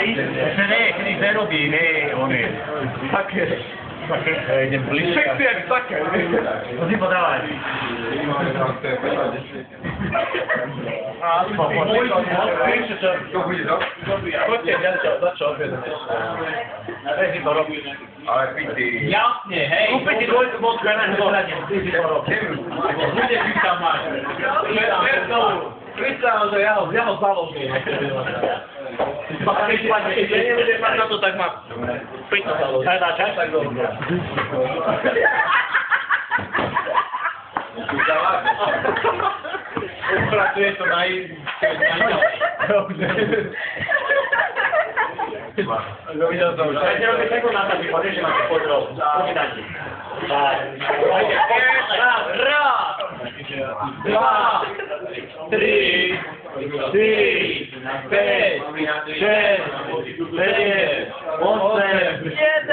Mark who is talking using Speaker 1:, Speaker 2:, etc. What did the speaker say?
Speaker 1: Se ne, kedy nerobí, ne, on je. Také. Idem bližšie.
Speaker 2: Všetci jak také.
Speaker 1: To si podávaj. Poďte, za čo objednať? Si to robíš.
Speaker 2: Ale piti.
Speaker 1: Jasne, hej. Kúpi ti dvojku vodku, ja na dohľadne, ty si to robíš. Bude si tam mať. Kristal, že ja ho založím. Keď nebudeš mať na to, tak mám. Pýta sa loží. Aj na čas, tak dobro. Pracuje to na Videl som už. Dajte robiť takú nátaky, že máte podrov. Počítajte. Raz, dva, tri, 4, 5, 6, 7, 8, 9, 10,